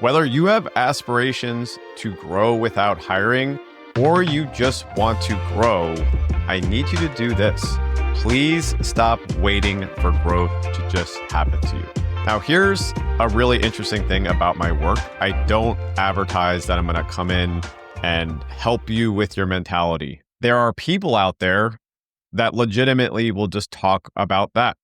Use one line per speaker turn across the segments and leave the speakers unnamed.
Whether you have aspirations to grow without hiring or you just want to grow, I need you to do this. Please stop waiting for growth to just happen to you. Now, here's a really interesting thing about my work. I don't advertise that I'm going to come in and help you with your mentality. There are people out there that legitimately will just talk about that.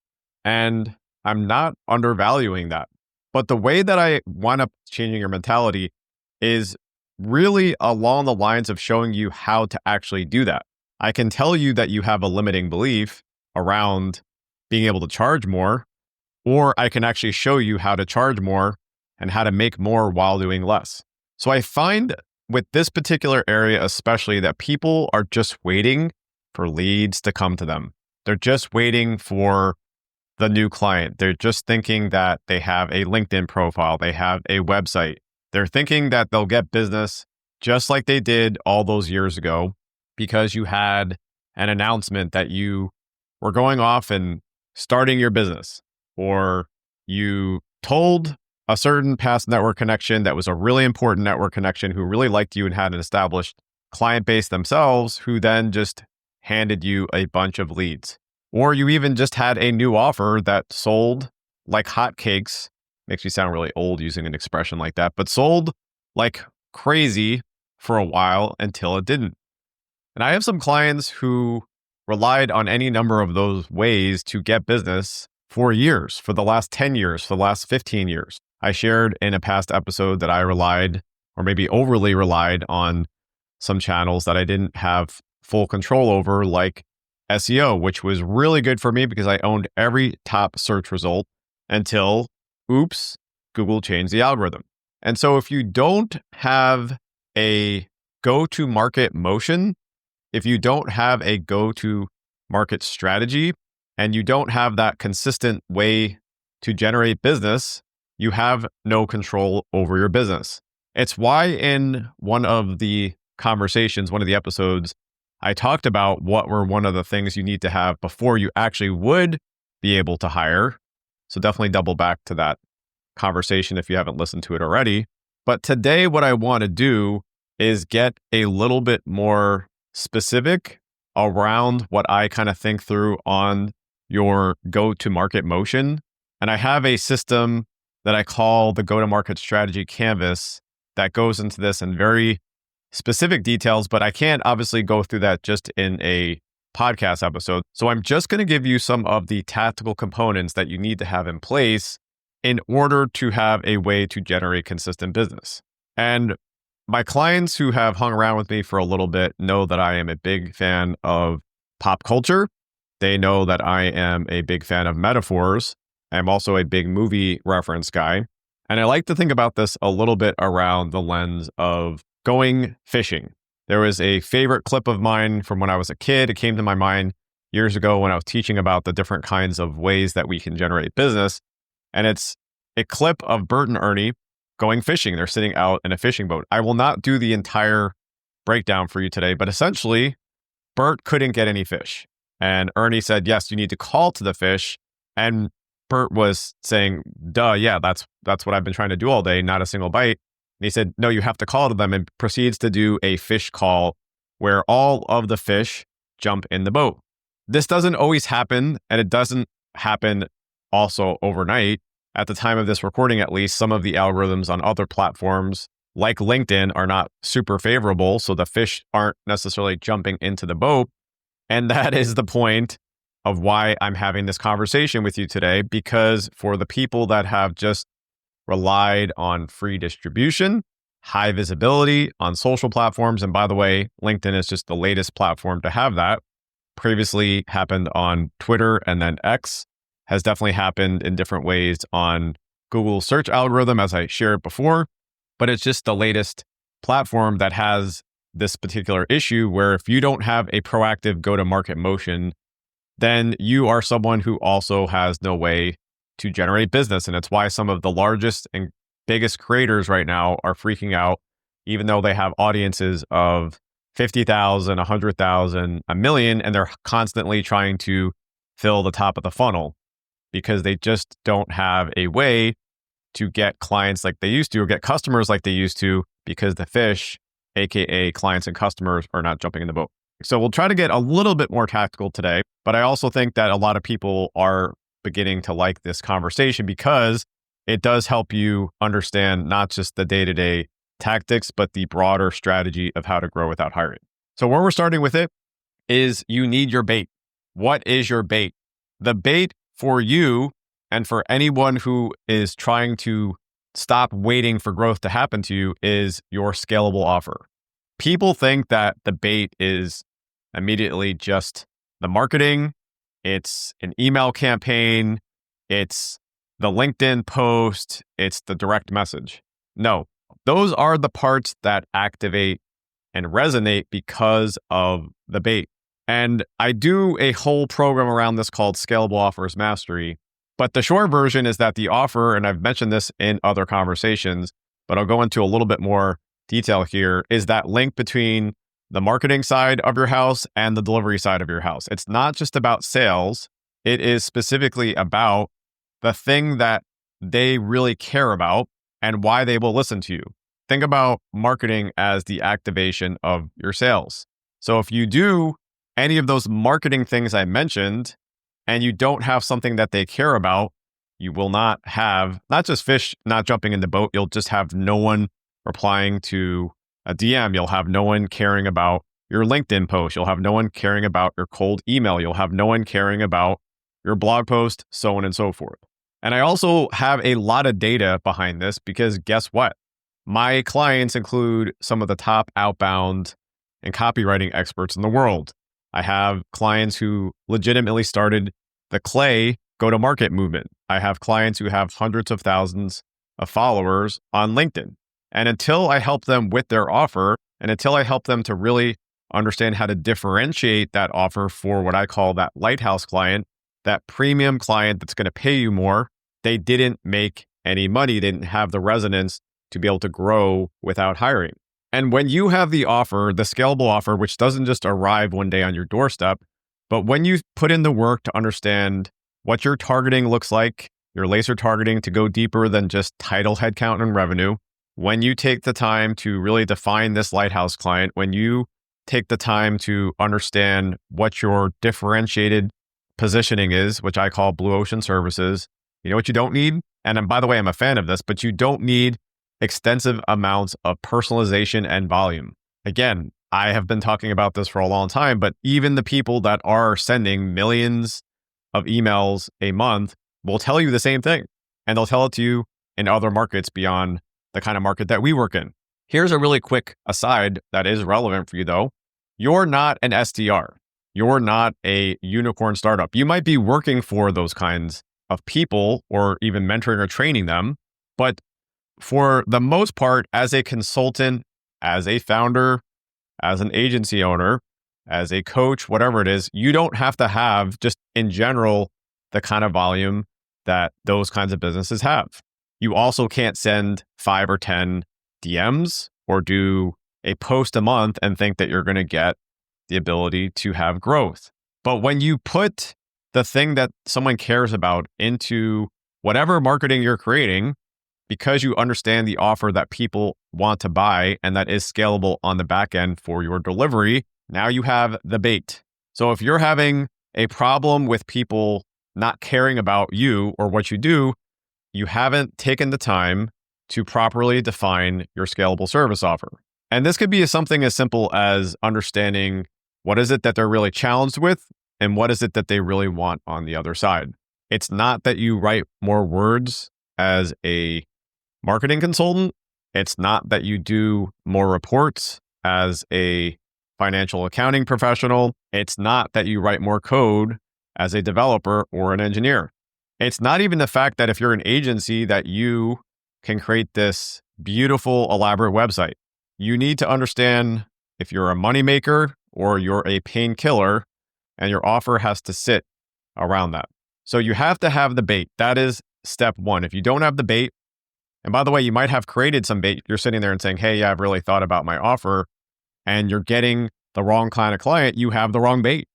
And I'm not undervaluing that. But the way that I wind up changing your mentality is really along the lines of showing you how to actually do that. I can tell you that you have a limiting belief around being able to charge more, or I can actually show you how to charge more and how to make more while doing less. So I find with this particular area, especially, that people are just waiting for leads to come to them. They're just waiting for the new client. They're just thinking that they have a LinkedIn profile, they have a website. They're thinking that they'll get business just like they did all those years ago because you had an announcement that you were going off and starting your business, or you told a certain past network connection that was a really important network connection who really liked you and had an established client base themselves, who then just handed you a bunch of leads. Or you even just had a new offer that sold like hotcakes. Makes me sound really old using an expression like that, but sold like crazy for a while until it didn't. And I have some clients who relied on any number of those ways to get business for years, for the last 10 years, for the last 15 years. I shared in a past episode that I relied, or maybe overly relied, on some channels that I didn't have full control over, like SEO, which was really good for me because I owned every top search result until, oops, Google changed the algorithm. And so if you don't have a go-to-market motion, if you don't have a go-to-market strategy, and you don't have that consistent way to generate business, you have no control over your business. It's why in one of the conversations, one of the episodes, I talked about what were one of the things you need to have before you actually would be able to hire. So definitely double back to that conversation if you haven't listened to it already. But today, what I want to do is get a little bit more specific around what I kind of think through on your go-to-market motion. And I have a system that I call the go-to-market strategy canvas that goes into this in very specific details, but I can't obviously go through that just in a podcast episode. So I'm just going to give you some of the tactical components that you need to have in place in order to have a way to generate consistent business. And my clients who have hung around with me for a little bit know that I am a big fan of pop culture. They know that I am a big fan of metaphors. I'm also a big movie reference guy. And I like to think about this a little bit around the lens of going fishing. There was a favorite clip of mine from when I was a kid. It came to my mind years ago when I was teaching about the different kinds of ways that we can generate business. And it's a clip of Bert and Ernie going fishing. They're sitting out in a fishing boat. I will not do the entire breakdown for you today, but essentially, Bert couldn't get any fish. And Ernie said, yes, you need to call to the fish. And Bert was saying, duh, yeah, that's what I've been trying to do all day, not a single bite. And he said, no, you have to call to them, and proceeds to do a fish call where all of the fish jump in the boat. This doesn't always happen, and it doesn't happen also overnight. At the time of this recording, at least, some of the algorithms on other platforms like LinkedIn are not super favorable, so the fish aren't necessarily jumping into the boat. And that is the point of why I'm having this conversation with you today, because for the people that have just relied on free distribution, high visibility on social platforms, and by the way, LinkedIn is just the latest platform to have that. Previously happened on Twitter, and then X has definitely happened in different ways on Google search algorithm, as I shared before, but it's just the latest platform that has this particular issue where if you don't have a proactive go-to-market motion, then you are someone who also has no way to generate business. And it's why some of the largest and biggest creators right now are freaking out, even though they have audiences of 50,000, 100,000, a million, and they're constantly trying to fill the top of the funnel because they just don't have a way to get clients like they used to or get customers like they used to because the fish, AKA clients and customers, are not jumping in the boat. So we'll try to get a little bit more tactical today, but I also think that a lot of people are beginning to like this conversation because it does help you understand not just the day-to-day tactics, but the broader strategy of how to grow without hiring. So where we're starting with it is you need your bait. What is your bait? The bait for you and for anyone who is trying to stop waiting for growth to happen to you is your scalable offer. People think that the bait is immediately just the marketing, it's an email campaign, it's the LinkedIn post, it's the direct message. No, those are the parts that activate and resonate because of the bait. And I do a whole program around this called Scalable Offers Mastery. But the short version is that the offer, and I've mentioned this in other conversations, but I'll go into a little bit more detail here, is that link between the marketing side of your house and the delivery side of your house. It's not just about sales. It is specifically about the thing that they really care about and why they will listen to you. Think about marketing as the activation of your sales. So if you do any of those marketing things I mentioned, and you don't have something that they care about, you will not have, not just fish not jumping in the boat, you'll just have no one replying to a DM. You'll have no one caring about your LinkedIn post. You'll have no one caring about your cold email. You'll have no one caring about your blog post, so on and so forth. And I also have a lot of data behind this because guess what? My clients include some of the top outbound and copywriting experts in the world. I have clients who legitimately started the Clay go-to-market movement. I have clients who have hundreds of thousands of followers on LinkedIn. And until I help them with their offer, and until I help them to really understand how to differentiate that offer for what I call that lighthouse client, that premium client that's going to pay you more, they didn't make any money. They didn't have the resonance to be able to grow without hiring. And when you have the offer, the scalable offer, which doesn't just arrive one day on your doorstep, but when you put in the work to understand what your targeting looks like, your laser targeting to go deeper than just title, headcount, and revenue, when you take the time to really define this lighthouse client, when you take the time to understand what your differentiated positioning is, which I call blue ocean services, you know what you don't need? And by the way, I'm a fan of this, but you don't need extensive amounts of personalization and volume. Again, I have been talking about this for a long time, but even the people that are sending millions of emails a month will tell you the same thing. And they'll tell it to you in other markets beyond the kind of market that we work in. Here's a really quick aside that is relevant for you though. You're not an SDR. You're not a unicorn startup. You might be working for those kinds of people or even mentoring or training them, but for the most part, as a consultant, as a founder, as an agency owner, as a coach, whatever it is, you don't have to have just in general the kind of volume that those kinds of businesses have. You also can't send 5 or 10 DMs or do a post a month and think that you're going to get the ability to have growth. But when you put the thing that someone cares about into whatever marketing you're creating, because you understand the offer that people want to buy and that is scalable on the back end for your delivery, now you have the bait. So if you're having a problem with people not caring about you or what you do, you haven't taken the time to properly define your scalable service offer. And this could be something as simple as understanding what is it that they're really challenged with and what is it that they really want on the other side. It's not that you write more words as a marketing consultant. It's not that you do more reports as a financial accounting professional. It's not that you write more code as a developer or an engineer. It's not even the fact that if you're an agency that you can create this beautiful, elaborate website. You need to understand if you're a moneymaker or you're a painkiller, and your offer has to sit around that. So you have to have the bait. That is step one. If you don't have the bait, and by the way, you might have created some bait. You're sitting there and saying, hey, yeah, I've really thought about my offer, and you're getting the wrong kind of client, you have the wrong bait.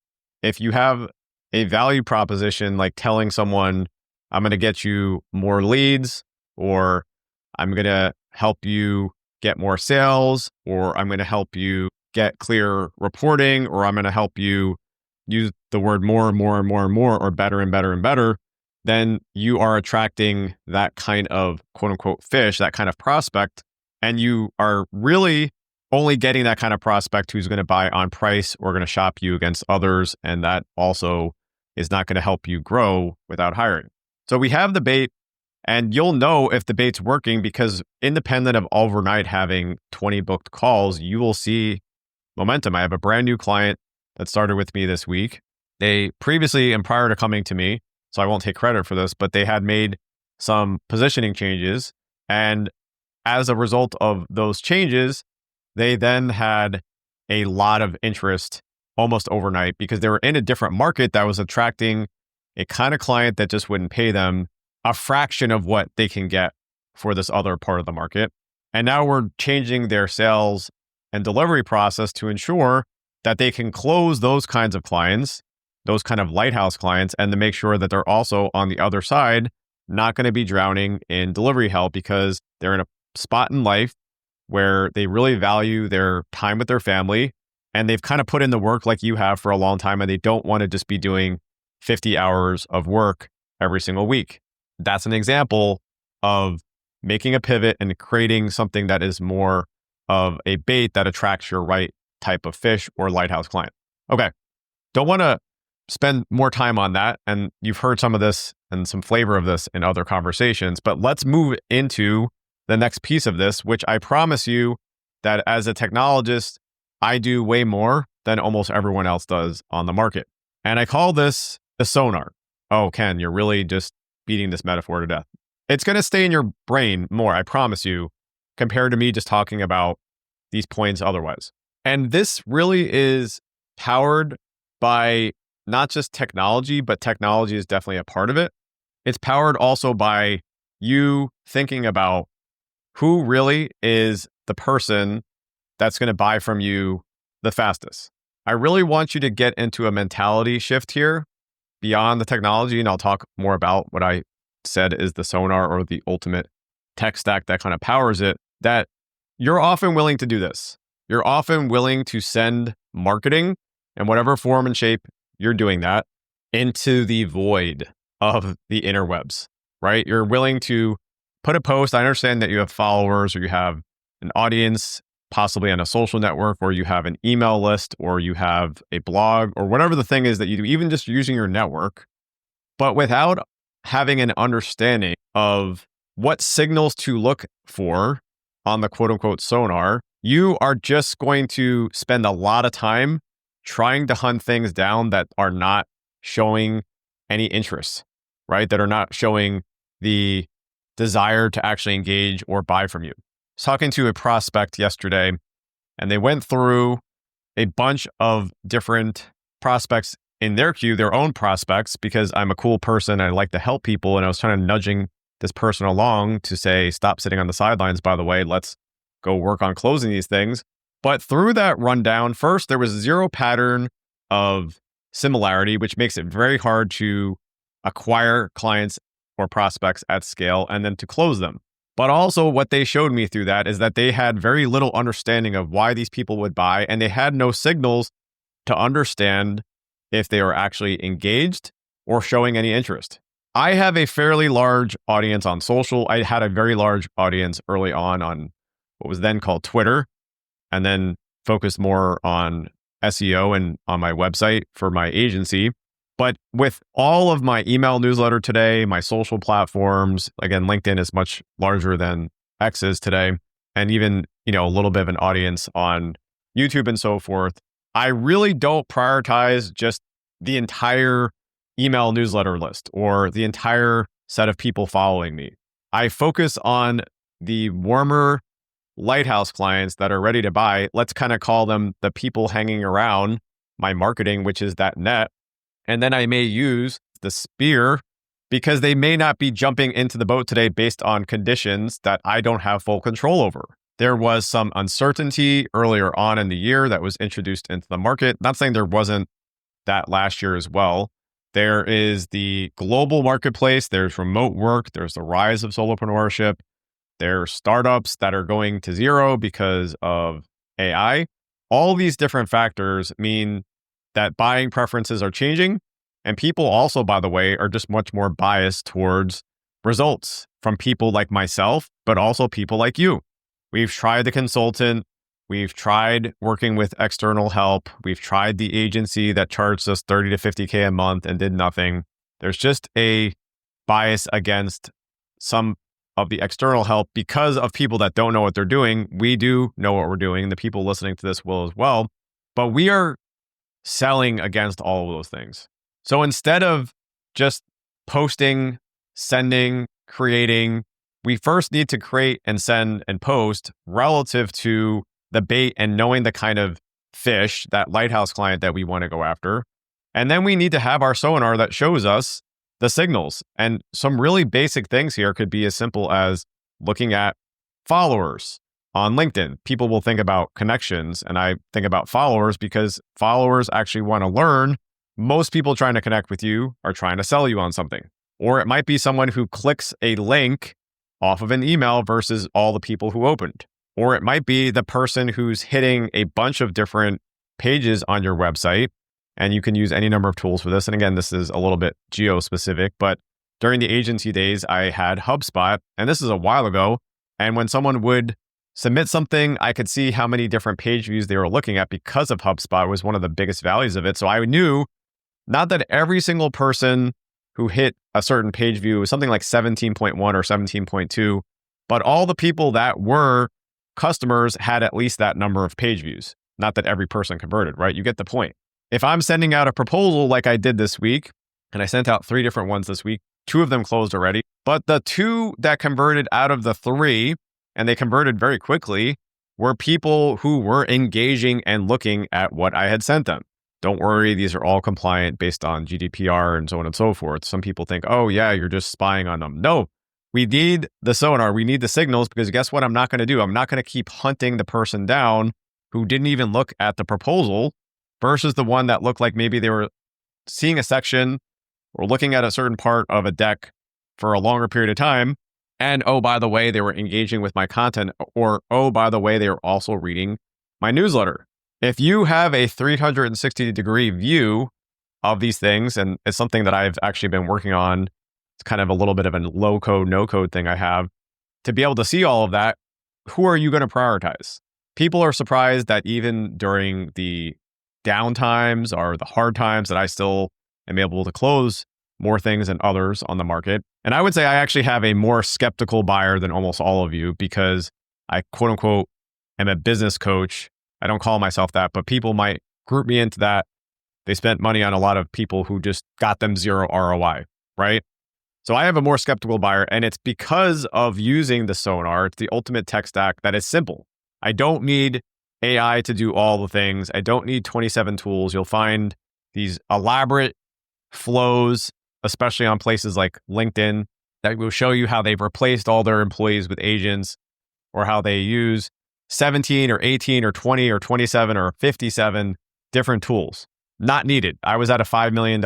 If you have a value proposition like telling someone, I'm going to get you more leads, or I'm going to help you get more sales, or I'm going to help you get clear reporting, or I'm going to help you use the word more and more and more and more, or better and better and better, then you are attracting that kind of quote unquote fish, that kind of prospect. And you are really only getting that kind of prospect who's going to buy on price or going to shop you against others. And that also is not going to help you grow without hiring. So we have the bait, and you'll know if the bait's working because independent of overnight having 20 booked calls, you will see momentum. I have a brand new client that started with me this week. They previously and prior to coming to me, so I won't take credit for this, but they had made some positioning changes. And as a result of those changes, they then had a lot of interest almost overnight because they were in a different market that was attracting a kind of client that just wouldn't pay them a fraction of what they can get for this other part of the market. And now we're changing their sales and delivery process to ensure that they can close those kinds of clients, those kind of lighthouse clients, and to make sure that they're also on the other side, not going to be drowning in delivery hell because they're in a spot in life where they really value their time with their family and they've kind of put in the work like you have for a long time and they don't want to just be doing 50 hours of work every single week. That's an example of making a pivot and creating something that is more of a bait that attracts your right type of fish or lighthouse client. Okay. Don't want to spend more time on that. And you've heard some of this and some flavor of this in other conversations, but let's move into the next piece of this, which I promise you that as a technologist, I do way more than almost everyone else does on the market. And I call this the sonar. Oh, Ken, you're really just beating this metaphor to death. It's going to stay in your brain more, I promise you, compared to me just talking about these points otherwise. And this really is powered by not just technology, but technology is definitely a part of it. It's powered also by you thinking about who really is the person that's going to buy from you the fastest. I really want you to get into a mentality shift here beyond the technology, and I'll talk more about what I said is the sonar or the ultimate tech stack that kind of powers it, that you're often willing to do this. You're often willing to send marketing in whatever form and shape you're doing that into the void of the interwebs, right? You're willing to put a post. I understand that you have followers or you have an audience, possibly on a social network, or you have an email list, or you have a blog, or whatever the thing is that you do, even just using your network, but without having an understanding of what signals to look for on the quote unquote sonar, you are just going to spend a lot of time trying to hunt things down that are not showing any interest, right? That are not showing the desire to actually engage or buy from you. I was talking to a prospect yesterday, and they went through a bunch of different prospects in their queue, their own prospects, because I'm a cool person. I like to help people. And I was trying to nudging this person along to say, stop sitting on the sidelines, by the way, let's go work on closing these things. But through that rundown, first, there was zero pattern of similarity, which makes it very hard to acquire clients or prospects at scale and then to close them. But also what they showed me through that is that they had very little understanding of why these people would buy, and they had no signals to understand if they were actually engaged or showing any interest. I have a fairly large audience on social. I had a very large audience early on what was then called Twitter, and then focused more on SEO and on my website for my agency. But with all of my email newsletter today, my social platforms, again, LinkedIn is much larger than X is today, and even, a little bit of an audience on YouTube and so forth, I really don't prioritize just the entire email newsletter list or the entire set of people following me. I focus on the warmer lighthouse clients that are ready to buy. Let's kind of call them the people hanging around my marketing, which is that net. And then I may use the spear because they may not be jumping into the boat today based on conditions that I don't have full control over. There was some uncertainty earlier on in the year that was introduced into the market. Not saying there wasn't that last year as well, There is the global marketplace. There's remote work. There's the rise of solopreneurship. There's startups that are going to zero because of AI. All these different factors mean that buying preferences are changing. And people also, by the way, are just much more biased towards results from people like myself, but also people like you. We've tried the consultant. We've tried working with external help. We've tried the agency that charged us 30 to 50K a month and did nothing. There's just a bias against some of the external help because of people that don't know what they're doing. We do know what we're doing. The people listening to this will as well. But we are selling against all of those things. So instead of just posting, sending, creating, we first need to create and send and post relative to the bait and knowing the kind of fish, that lighthouse client that we want to go after. And then we need to have our sonar that shows us the signals. And some really basic things here could be as simple as looking at followers on LinkedIn. People will think about connections, and I think about followers because followers actually want to learn. Most people trying to connect with you are trying to sell you on something. Or it might be someone who clicks a link off of an email versus all the people who opened. Or it might be the person who's hitting a bunch of different pages on your website. And you can use any number of tools for this. And again, this is a little bit geo-specific, but during the agency days, I had HubSpot, and this is a while ago. And when someone would submit something, I could see how many different page views they were looking at because of HubSpot was one of the biggest values of it. So I knew not that every single person who hit a certain page view was something like 17.1 or 17.2, but all the people that were customers had at least that number of page views. Not that every person converted, right? You get the point. If I'm sending out a proposal like I did this week, and I sent out 3 different ones this week, 2 of them closed already, but the 2 that converted out of the 3, and they converted very quickly, were people who were engaging and looking at what I had sent them. Don't worry, these are all compliant based on GDPR and so on and so forth. Some people think, oh yeah, you're just spying on them. No, we need the sonar. We need the signals because guess what I'm not going to do? I'm not going to keep hunting the person down who didn't even look at the proposal versus the one that looked like maybe they were seeing a section or looking at a certain part of a deck for a longer period of time. And oh, by the way, they were engaging with my content, or oh, by the way, they were also reading my newsletter. If you have a 360-degree view of these things, and it's something that I've actually been working on, it's kind of a little bit of a low code, no code thing I have, to be able to see all of that, who are you going to prioritize? People are surprised that even during the down times or the hard times that I still am able to close more things than others on the market. And I would say I actually have a more skeptical buyer than almost all of you because I quote unquote am a business coach. I don't call myself that, but people might group me into that. They spent money on a lot of people who just got them 0 ROI, right? So I have a more skeptical buyer, and it's because of using the sonar. It's the ultimate tech stack that is simple. I don't need AI to do all the things. I don't need 27 tools. You'll find these elaborate flows, especially on places like LinkedIn, that will show you how they've replaced all their employees with agents, or how they use 17 or 18 or 20 or 27 or 57 different tools. Not needed. I was at a $5 million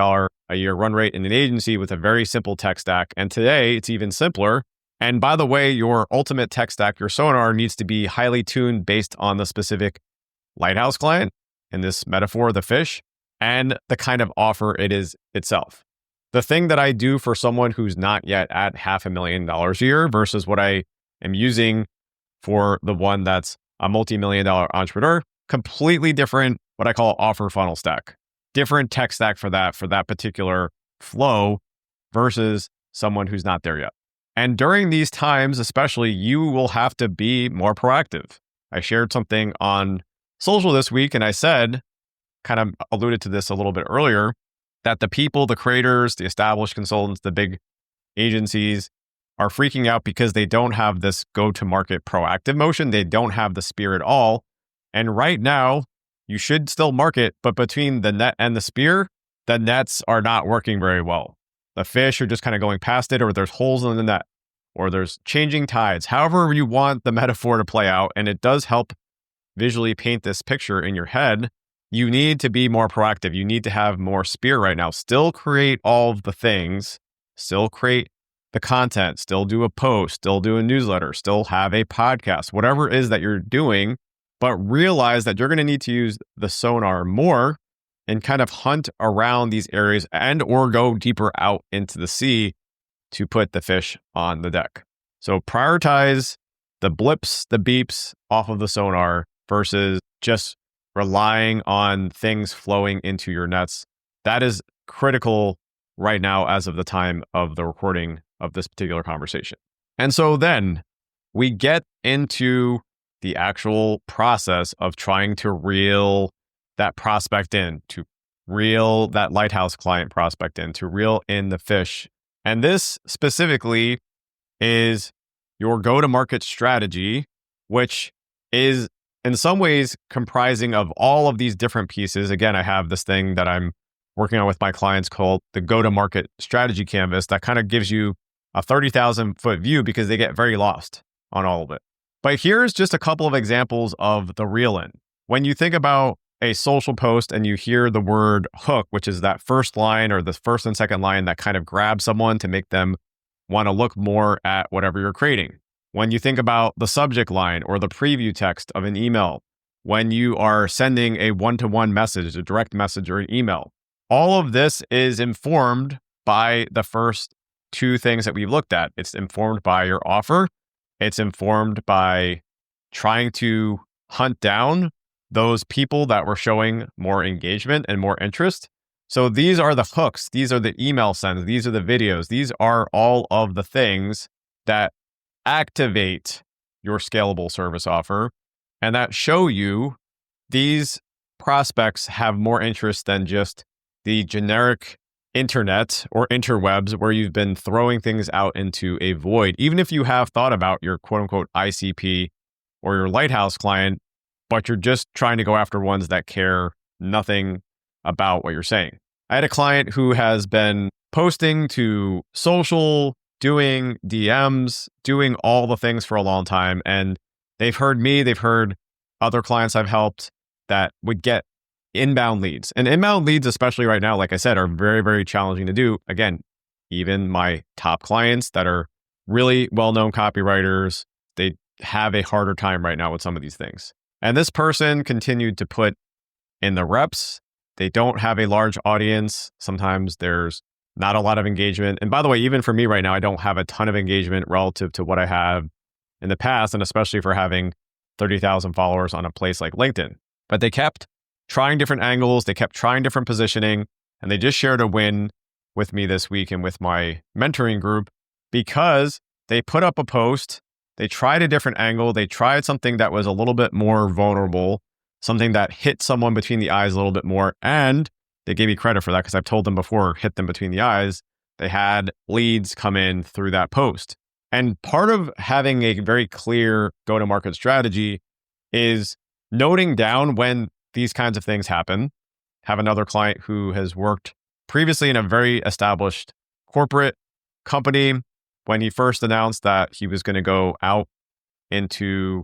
a year run rate in an agency with a very simple tech stack. And today it's even simpler. And by the way, your ultimate tech stack, your sonar, needs to be highly tuned based on the specific lighthouse client, in this metaphor, the fish, and the kind of offer it is itself. The thing that I do for someone who's not yet at $500,000 a year versus what I am using for the one that's a multi-million-dollar entrepreneur, completely different, what I call offer funnel stack. Different tech stack for that particular flow versus someone who's not there yet. And during these times, especially, you will have to be more proactive. I shared something on social this week, and I said, kind of alluded to this a little bit earlier, that the people, the creators, the established consultants, the big agencies are freaking out because they don't have this go-to-market proactive motion. They don't have the spear at all. And right now, you should still market, but between the net and the spear, the nets are not working very well. The fish are just kind of going past it, or there's holes in the net, or there's changing tides, however you want the metaphor to play out. And it does help visually paint this picture in your head. you need to be more proactive. You need to have more spear right now. Still create all of the things, still create the content, still do a post, still do a newsletter, still have a podcast, whatever it is that you're doing, but realize that you're going to need to use the sonar more and kind of hunt around these areas and or go deeper out into the sea to put the fish on the deck. So prioritize the blips, the beeps off of the sonar versus just relying on things flowing into your nets. That is critical right now as of the time of the recording of this particular conversation. And so then we get into the actual process of trying to reel that prospect in, to reel that lighthouse client prospect in, to reel in the fish. And this specifically is your go-to-market strategy, which is in some ways comprising of all of these different pieces. Again, I have this thing that I'm working on with my clients called the go-to-market strategy canvas that kind of gives you a 30,000 foot view because they get very lost on all of it. But here's just a couple of examples of the reel in. When you think about a social post and you hear the word hook, which is that first line or the first and second line that kind of grabs someone to make them want to look more at whatever you're creating. When you think about the subject line or the preview text of an email, when you are sending a one-to-one message, a direct message or an email, all of this is informed by the first two things that we've looked at. It's informed by your offer. It's informed by trying to hunt down those people that were showing more engagement and more interest. So these are the hooks. These are the email sends. These are the videos. These are all of the things that activate your scalable service offer and that show you these prospects have more interest than just the generic internet or interwebs where you've been throwing things out into a void. Even if you have thought about your quote unquote ICP or your lighthouse client, but you're just trying to go after ones that care nothing about what you're saying. I had a client who has been posting to social, doing DMs, doing all the things for a long time. And they've heard me, they've heard other clients I've helped that would get inbound leads. And inbound leads, especially right now, like I said, are very, very challenging to do. Again, even my top clients that are really well-known copywriters, they have a harder time right now with some of these things. And this person continued to put in the reps. They don't have a large audience. Sometimes there's not a lot of engagement. And by the way, even for me right now, I don't have a ton of engagement relative to what I have in the past, and especially for having 30,000 followers on a place like LinkedIn. But they kept trying different angles. They kept trying different positioning. And they just shared a win with me this week and with my mentoring group because they put up a post. They tried a different angle. They tried something that was a little bit more vulnerable, something that hit someone between the eyes a little bit more. And they gave me credit for that because I've told them before, hit them between the eyes. They had leads come in through that post. And part of having a very clear go-to-market strategy is noting down when these kinds of things happen. Have another client who has worked previously in a very established corporate company. When he first announced that he was going to go out into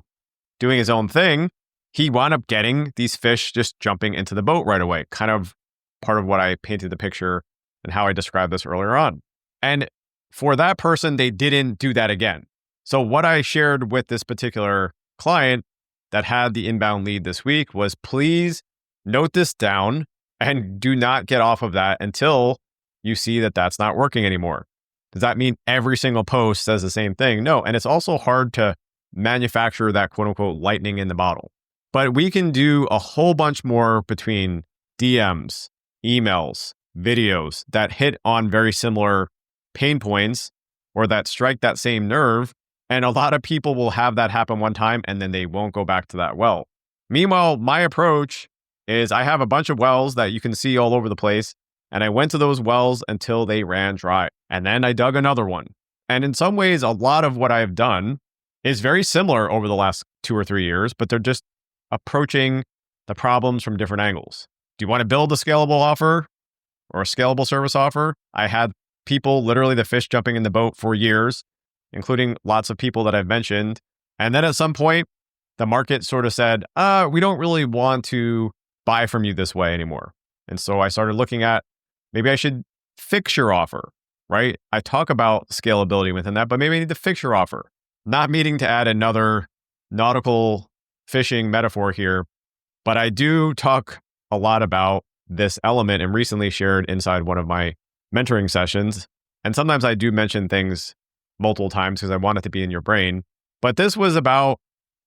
doing his own thing, he wound up getting these fish just jumping into the boat right away. Kind of part of what I painted the picture and how I described this earlier on. And for that person, they didn't do that again. So what I shared with this particular client that had the inbound lead this week was, please note this down and do not get off of that until you see that that's not working anymore. Does that mean every single post says the same thing? No. And it's also hard to manufacture that quote unquote lightning in the bottle. But we can do a whole bunch more between DMs, emails, videos that hit on very similar pain points or that strike that same nerve. And a lot of people will have that happen one time and then they won't go back to that well. Meanwhile, my approach is I have a bunch of wells that you can see all over the place. And I went to those wells until they ran dry. And then I dug another one. And in some ways, a lot of what I've done is very similar over the last 2 or 3 years, but they're just approaching the problems from different angles. Do you want to build a scalable offer or a scalable service offer? I had people, literally the fish jumping in the boat for years, including lots of people that I've mentioned. And then at some point, the market sort of said, we don't really want to buy from you this way anymore. And so I started looking at maybe I should fix your offer, right? I talk about scalability within that, but maybe I need to fix your offer. Not meaning to add another nautical fishing metaphor here, but I do talk a lot about this element and recently shared inside one of my mentoring sessions. And sometimes I do mention things multiple times because I want it to be in your brain. But this was about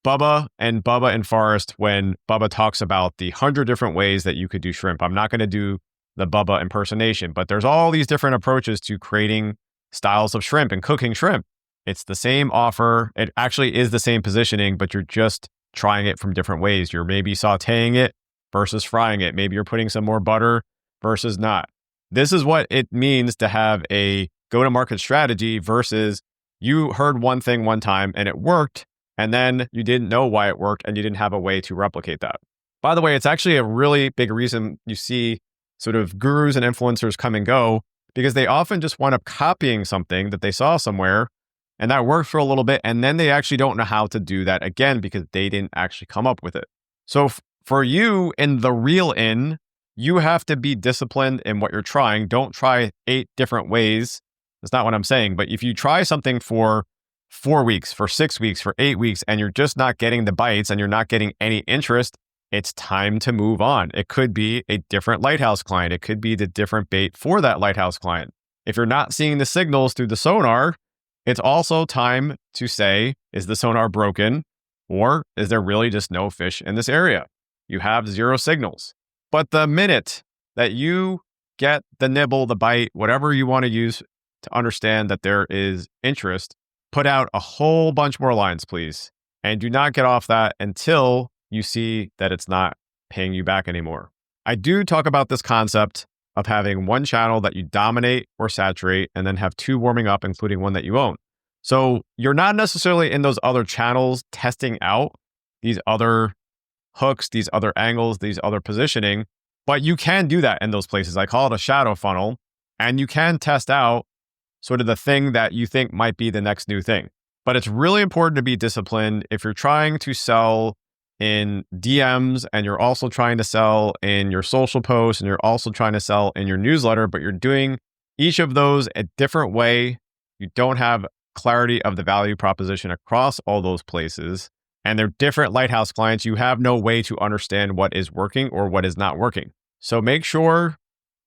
Bubba and Forrest when Bubba talks about the 100 different ways that you could do shrimp. I'm not going to do the Bubba impersonation, but there's all these different approaches to creating styles of shrimp and cooking shrimp. It's the same offer. It actually is the same positioning, but you're just trying it from different ways. You're maybe sauteing it versus frying it. Maybe you're putting some more butter versus not. This is what it means to have a go-to-market strategy versus you heard one thing one time and it worked, and then you didn't know why it worked and you didn't have a way to replicate that. By the way, it's actually a really big reason you see sort of gurus and influencers come and go, because they often just wind up copying something that they saw somewhere and that worked for a little bit. And then they actually don't know how to do that again because they didn't actually come up with it. So for you in the real in, you have to be disciplined in what you're trying. Don't try 8 different ways. That's not what I'm saying. But if you try something for 4 weeks, for 6 weeks, for 8 weeks, and you're just not getting the bites and you're not getting any interest, it's time to move on. It could be a different lighthouse client. It could be the different bait for that lighthouse client. If you're not seeing the signals through the sonar, it's also time to say, is the sonar broken? Or is there really just no fish in this area? You have 0 signals. But the minute that you get the nibble, the bite, whatever you want to use to understand that there is interest, put out a whole bunch more lines, please. And do not get off that until you see that it's not paying you back anymore. I do talk about this concept of having one channel that you dominate or saturate and then have 2 warming up, including one that you own. So you're not necessarily in those other channels testing out these other hooks, these other angles, these other positioning, but you can do that in those places. I call it a shadow funnel, and you can test out sort of the thing that you think might be the next new thing. But it's really important to be disciplined. If you're trying to sell in DMs and you're also trying to sell in your social posts and you're also trying to sell in your newsletter, but you're doing each of those a different way, you don't have clarity of the value proposition across all those places, and they're different lighthouse clients, you have no way to understand what is working or what is not working. So make sure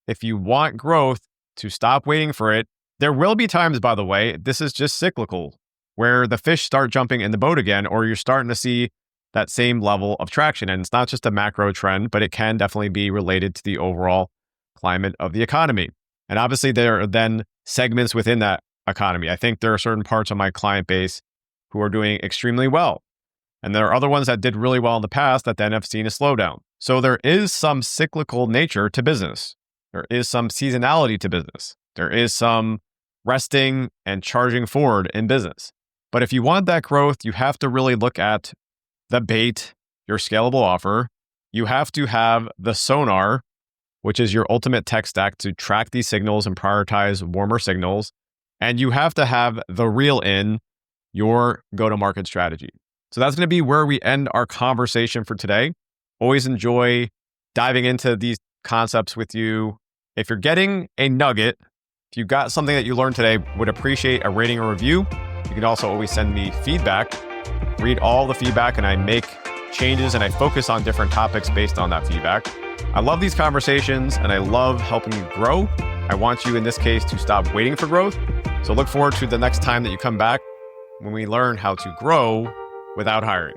if you want growth to stop waiting for it. There will be times, by the way, this is just cyclical, where the fish start jumping in the boat again, or you're starting to see that same level of traction. And it's not just a macro trend, but it can definitely be related to the overall climate of the economy. And obviously, there are then segments within that economy. I think there are certain parts of my client base who are doing extremely well. And there are other ones that did really well in the past that then have seen a slowdown. So there is some cyclical nature to business. There is some seasonality to business. There is some resting and charging forward in business. But if you want that growth, you have to really look at the bait, your scalable offer. You have to have the sonar, which is your ultimate tech stack to track these signals and prioritize warmer signals. And you have to have the reel in your go-to-market strategy. So that's going to be where we end our conversation for today. Always enjoy diving into these concepts with you. If you're getting a nugget, if you got something that you learned today, would appreciate a rating or review. You can also always send me feedback. Read all the feedback and I make changes and I focus on different topics based on that feedback. I love these conversations and I love helping you grow. I want you in this case to stop waiting for growth. So look forward to the next time that you come back when we learn how to grow without hiring.